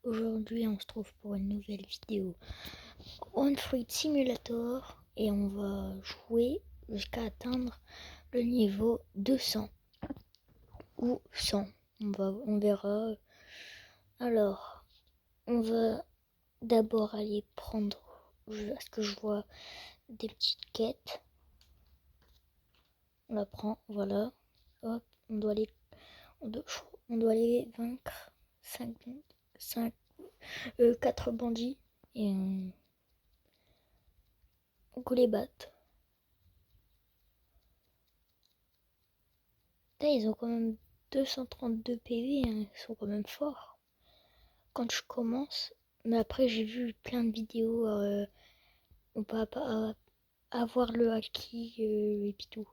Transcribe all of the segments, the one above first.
Aujourd'hui on se trouve pour une nouvelle vidéo On Fruit Simulator et on va jouer jusqu'à atteindre le niveau 200 ou 100. On verra. Alors, on va d'abord aller prendre, parce que je vois des petites quêtes. On la prend, voilà. Hop, on doit aller vaincre 4 bandits et on les batte. Là, ils ont quand même 232 PV, hein. Ils sont quand même forts quand je commence. Mais après, j'ai vu plein de vidéos on peut avoir le haki et puis tout.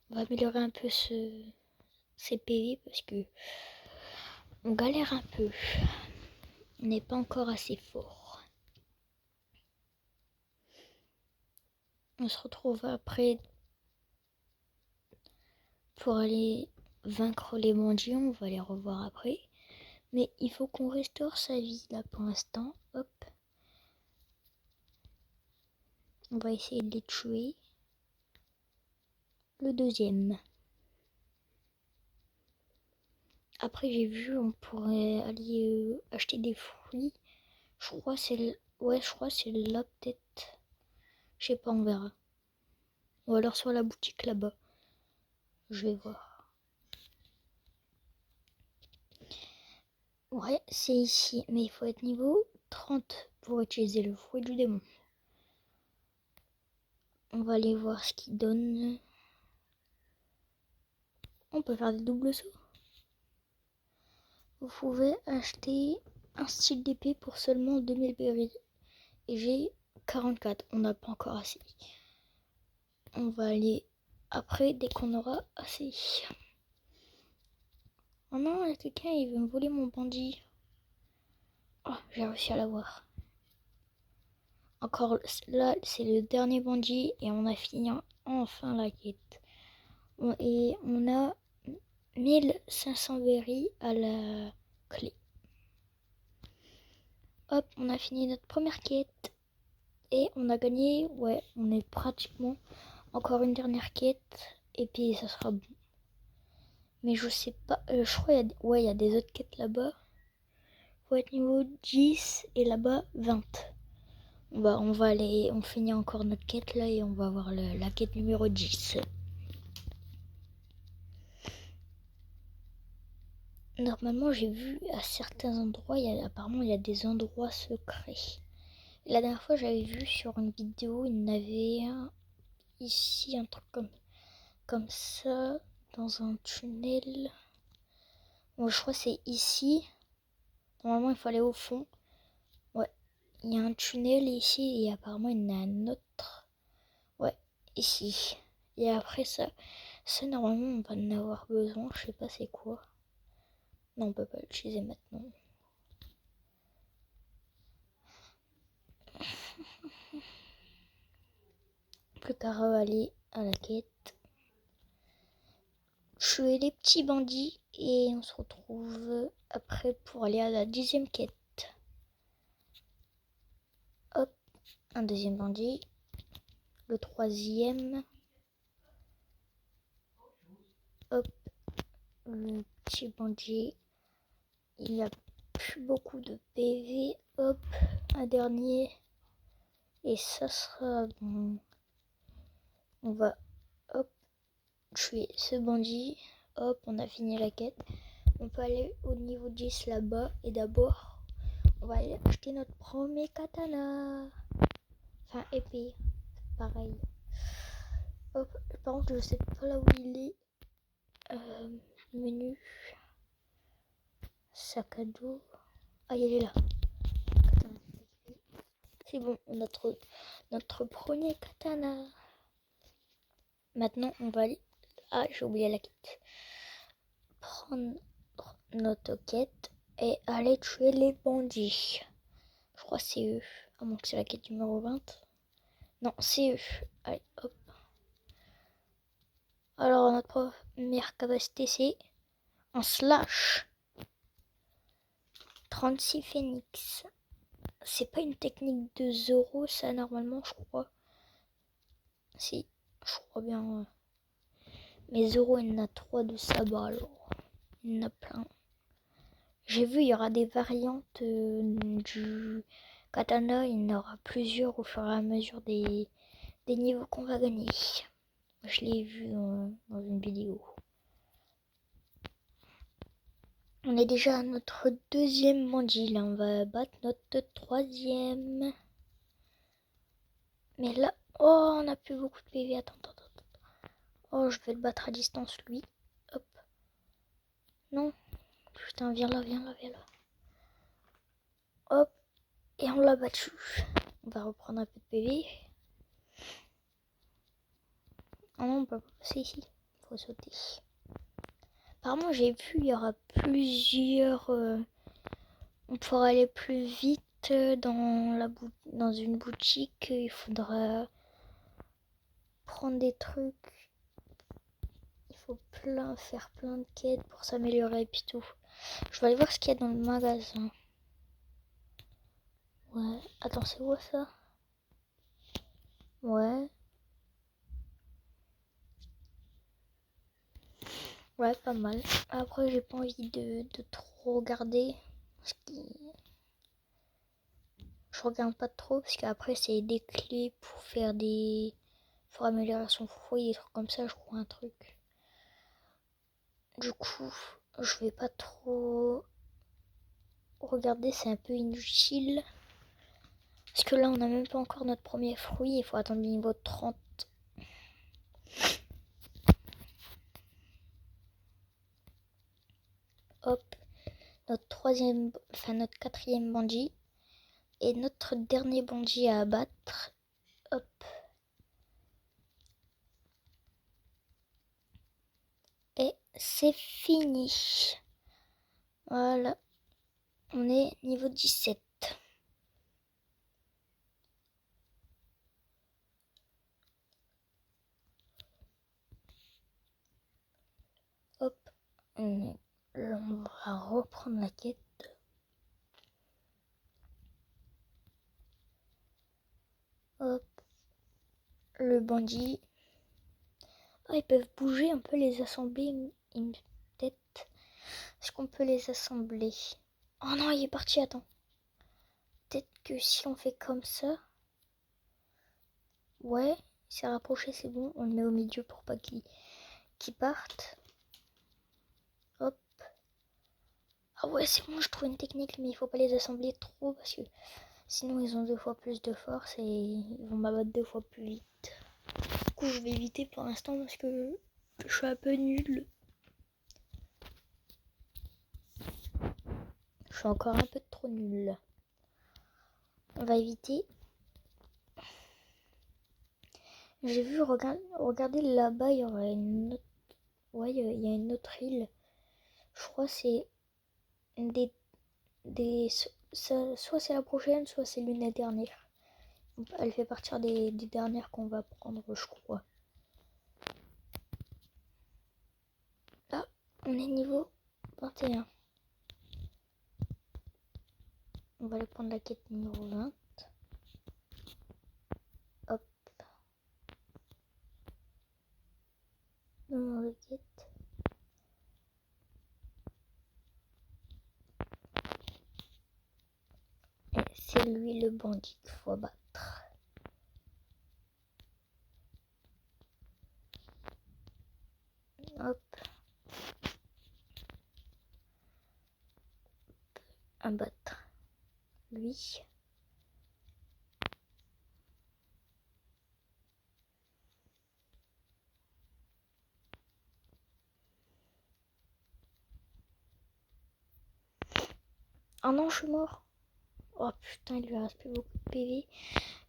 On va améliorer un peu ces PV parce que on galère un peu. On n'est pas encore assez fort. On se retrouve après pour aller vaincre les bandits. On va les revoir après. Mais il faut qu'on restaure sa vie là pour l'instant. Hop. On va essayer de les tuer. Le deuxième. Après j'ai vu on pourrait aller acheter des fruits. Je crois c'est là peut-être. Je sais pas, on verra. Ou alors sur la boutique là-bas. Je vais voir. Ouais, c'est ici. Mais il faut être niveau 30 pour utiliser le fruit du démon. On va aller voir ce qu'il donne. On peut faire des doubles sauts. Vous pouvez acheter un style d'épée pour seulement 2000 berries. Et j'ai 44. On n'a pas encore assez. On va aller après dès qu'on aura assez. Oh non, il y a quelqu'un, il veut me voler mon bandit. Oh, j'ai réussi à l'avoir. Encore là, c'est le dernier bandit et on a fini enfin la quête. Et on a 1500 berries à la clé. Hop, on a fini notre première quête. Et on a gagné, ouais, on est pratiquement encore une dernière quête. Et puis ça sera bon. Mais je sais pas, je crois il y a des autres quêtes là-bas. Faut être niveau 10 et là-bas 20. Bah, on finit encore notre quête là et on va voir la quête numéro 10. Normalement, j'ai vu à certains endroits, apparemment il y a des endroits secrets. La dernière fois, j'avais vu sur une vidéo, il y en avait un ici, un truc comme ça, dans un tunnel. Bon, je crois que c'est ici. Normalement, il faut aller au fond. Ouais, il y a un tunnel ici et apparemment il y en a un autre. Ouais, ici. Et après ça normalement on va en avoir besoin. Je sais pas c'est quoi. Non, on peut pas l'utiliser maintenant. Plus qu'à aller à la quête. Tuer les petits bandits et on se retrouve après pour aller à la 10e quête. Hop, un deuxième bandit. Le troisième. Hop, le petit bandit. Il n'y a plus beaucoup de PV. Hop, un dernier. Et ça sera bon. On va hop tuer ce bandit. Hop, on a fini la quête. On peut aller au niveau 10 là-bas. Et d'abord, on va aller acheter notre premier katana. Enfin, épée. Pareil. Hop, par contre, je sais pas là où il est. Menu. Sac à dos. Ah, il est là. C'est bon, on a notre premier katana. Maintenant, on va aller... Ah, j'ai oublié la quête. Prendre notre quête et aller tuer les bandits. Je crois que c'est eux. À moins que c'est la quête numéro 20. Non, c'est eux. Allez, hop. Alors, notre première capacité, c'est un slash. 36 phénix. C'est pas une technique de Zoro, ça, normalement, je crois. Si, je crois bien. Ouais. Mais Zoro, il en a 3 de sabre, alors. Il en a plein. J'ai vu, il y aura des variantes du katana. Il y en aura plusieurs au fur et à mesure des niveaux qu'on va gagner. Je l'ai vu dans une vidéo. On est déjà à notre 2e bandit. Là, on va battre notre 3e. Mais là, oh, on a plus beaucoup de PV. Attends. Oh, je vais le battre à distance, lui. Hop. Non. Putain, viens là. Hop. Et on l'a battu. On va reprendre un peu de PV. Ah non, on peut pas passer ici. Faut sauter. Apparemment, j'ai vu, il y aura plusieurs... on pourra aller plus vite dans une boutique. Il faudra prendre des trucs. Il faut faire plein de quêtes pour s'améliorer et puis tout. Je vais aller voir ce qu'il y a dans le magasin. Ouais. Attends, c'est où ça? Ouais. Ouais, pas mal. Après, j'ai pas envie de trop regarder. Je regarde pas trop parce qu'après, c'est des clés pour faire pour améliorer son foyer, des trucs comme ça, je crois, un truc. Du coup, je vais pas trop regarder, c'est un peu inutile. Parce que là, on n'a même pas encore notre premier fruit, il faut attendre le niveau 30. Hop, notre 4e bandit. Et notre dernier bandit à abattre. Hop. Et c'est fini. Voilà. On est niveau 17. Hop. On va reprendre la quête. Hop. Le bandit. Ah, ils peuvent bouger, on peut les assembler. Peut-être. Est-ce qu'on peut les assembler? Oh non, il est parti, attends. Peut-être que si on fait comme ça. Ouais, il s'est rapproché, c'est bon. On le met au milieu pour pas qu'il parte. Hop. Ah ouais, c'est bon, je trouve une technique, mais il faut pas les assembler trop parce que sinon ils ont 2 fois plus de force et ils vont m'abattre 2 fois plus vite. Du coup, je vais éviter pour l'instant parce que je suis un peu nul. Je suis encore un peu trop nul. On va éviter. J'ai vu, regardez là-bas, il y aurait une autre... Ouais, il y a une autre île. Je crois que c'est soit c'est la prochaine, soit c'est l'une des dernières. Elle fait partir des dernières qu'on va prendre, je crois. Là, on est niveau 21. On va aller prendre la quête numéro 20. Hop. Numéro de quête. Et c'est lui le bandit qu'il faut abattre. Hop. Abattre lui. Oh non, je suis mort. Oh putain, il lui reste plus beaucoup de PV.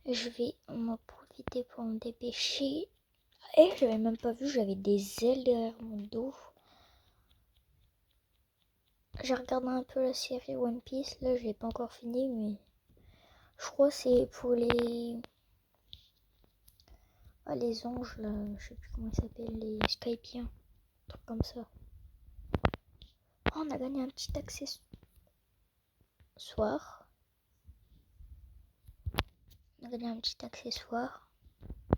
Je vais m'en profiter pour me dépêcher. Et j'avais même pas vu, j'avais des ailes derrière mon dos. J'ai regardé un peu la série One Piece. Là, je l'ai pas encore fini, mais je crois que c'est pour les... Ah, les anges, là. Je sais plus comment ils s'appellent. Les Skypiens. Un truc comme ça. Oh, on a gagné un petit accessoire. accessoire. On a gagné un petit accessoire.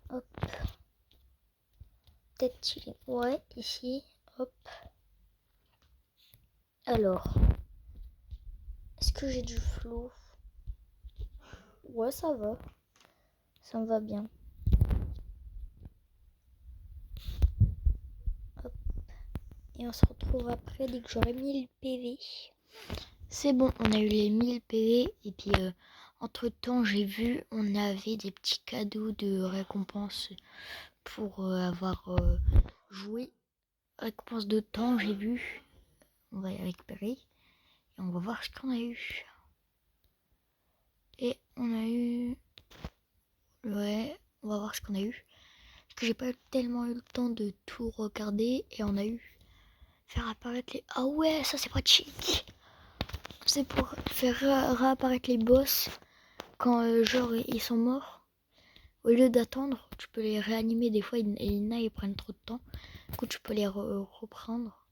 Hop. Peut-être ouais, ici. Hop. Alors. Est-ce que j'ai du flou? Ouais, ça va. Ça me va bien. Hop. Et on se retrouve après dès que j'aurai 1000 PV. C'est bon, on a eu les 1000 PV. Et puis, entre temps, j'ai vu, on avait des petits cadeaux de récompense pour avoir joué. Récompense de temps, j'ai vu. On va les récupérer. Et on va voir ce qu'on a eu. Et on a eu... Ouais, on va voir ce qu'on a eu. Parce que j'ai pas tellement eu le temps de tout regarder. Et on a eu... Faire apparaître les... Ah ouais, ça c'est pratique. C'est pour faire réapparaître les boss quand genre ils sont morts. Au lieu d'attendre, tu peux les réanimer. Des fois, ils prennent trop de temps. Du coup, tu peux les reprendre,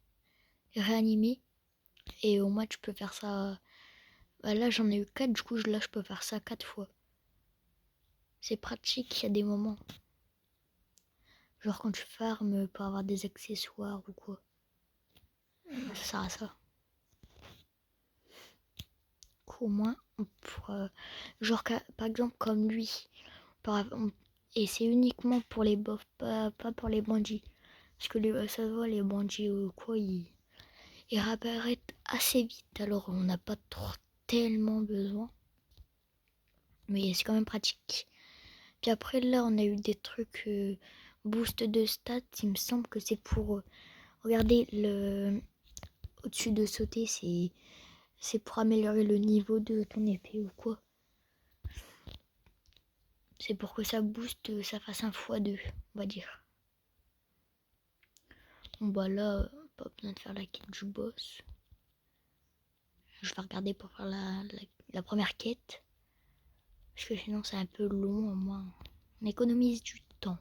les réanimer. Et au moins, tu peux faire ça... Bah là, j'en ai eu 4. Du coup, là, je peux faire ça 4 fois. C'est pratique, il y a des moments. Genre quand tu farmes pour avoir des accessoires ou quoi. Ça sert à ça. Au moins, genre par exemple comme lui. Et c'est uniquement pour les bofs, pas pour les bandits. Parce que ça se voit, les bandits ou quoi, ils réapparaissent assez vite. Alors on n'a pas tellement besoin. Mais c'est quand même pratique. Puis après là, on a eu des trucs boost de stats. Il me semble que c'est pour... regardez, au-dessus de sauter, c'est pour améliorer le niveau de ton épée ou quoi. C'est pour que ça booste, ça fasse un x2, on va dire. Bon bah là, pas besoin de faire la quête du boss. Je vais regarder pour faire la première quête. Parce que sinon c'est un peu long, au moins on économise du temps.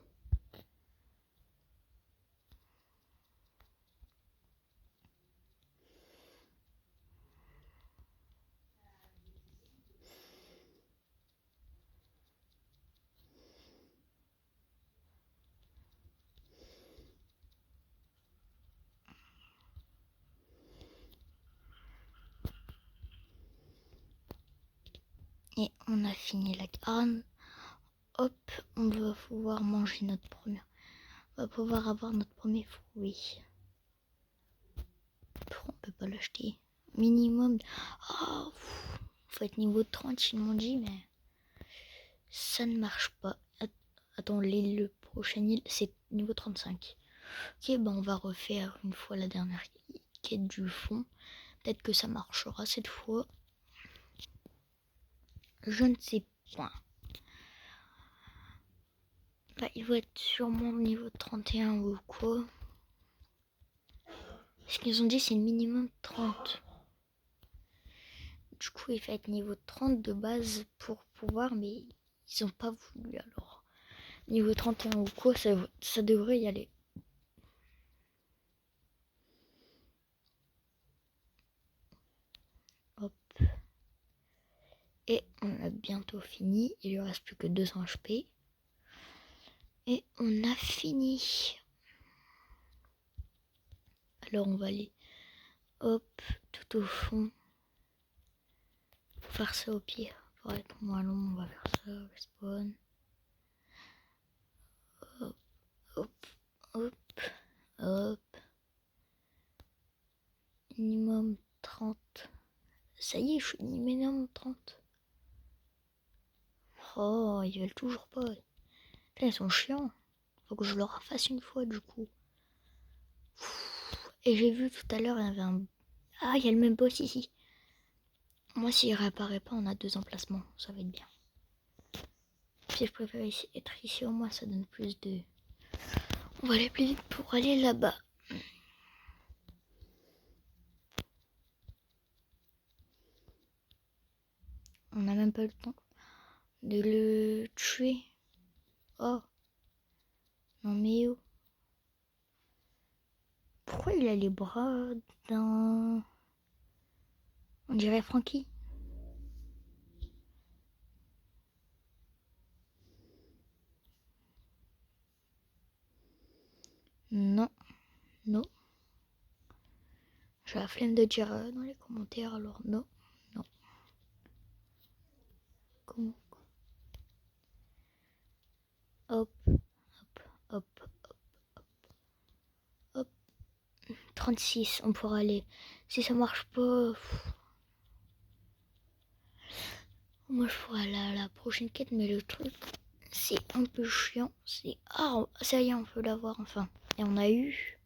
Et on a fini la grande. Hop, on va pouvoir manger notre première. On va pouvoir avoir notre premier fruit. Pourquoi on peut pas l'acheter? Minimum. Oh, faut être niveau 30, ils m'ont dit, mais ça ne marche pas. Attends, le prochain île, c'est niveau 35. Ok, bah on va refaire une fois la dernière quête du fond. Peut-être que ça marchera cette fois. Je ne sais pas. Bah, il va être sûrement niveau 31 ou quoi. Ce qu'ils ont dit, c'est le minimum 30. Du coup, il va être niveau 30 de base pour pouvoir, mais ils ont pas voulu alors. Niveau 31 ou quoi, ça devrait y aller. Hop. Et on a bientôt fini. Il lui reste plus que 200 HP. Et on a fini. Alors on va aller, hop, tout au fond. Pour faire ça au pire. Pour être moins long, on va faire ça. Respawn. Hop, hop, hop, hop. Minimum 30. Ça y est, je suis minimum 30. Oh, ils veulent toujours pas. Putain, ils sont chiants. Faut que je leur fasse une fois du coup. Et j'ai vu tout à l'heure, il y avait un... Ah, il y a le même boss ici. Moi, s'il réapparaît pas, on a 2 emplacements. Ça va être bien. Si je préfère être ici, au moins, ça donne plus de... On va aller plus vite pour aller là-bas. On n'a même pas eu le temps de le tuer. Oh. Non mais oh. Pourquoi il a les bras d'un... On dirait Frankie. Non. Non. J'ai la flemme de dire dans les commentaires, alors non. Non. Comment? Hop. Hop. Hop. Hop. 36, on pourra aller. Si ça marche pas... Moi, je pourrais aller à la prochaine quête, mais le truc, c'est un peu chiant. C'est... Ah, ça y est, on peut l'avoir, enfin. Et on a eu...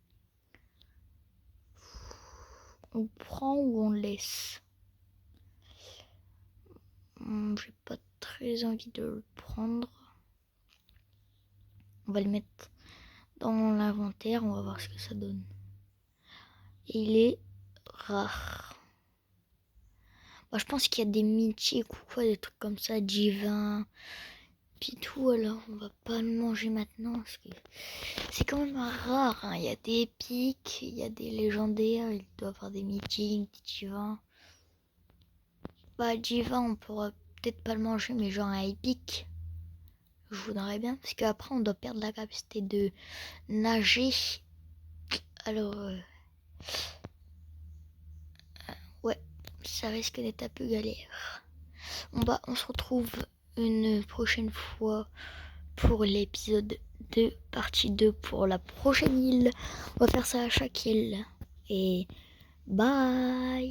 On prend ou on laisse? J'ai pas très envie de le prendre. On va le mettre dans l'inventaire, on va voir ce que ça donne. Et il est rare. Bah, je pense qu'il y a des mythiques ou quoi, des trucs comme ça, divins, puis tout, alors on va pas le manger maintenant, parce que c'est quand même rare, hein. Il y a des épiques, il y a des légendaires, il doit y avoir des mythiques, des divins. Bah, divin, on pourra peut-être pas le manger, mais genre un épique, je voudrais bien, parce qu'après on doit perdre la capacité de nager, alors ouais, ça risque d'être un peu galère. Bon bah, on se retrouve une prochaine fois pour l'épisode 2, partie 2 pour la prochaine île. On va faire ça à chaque île. Et bye!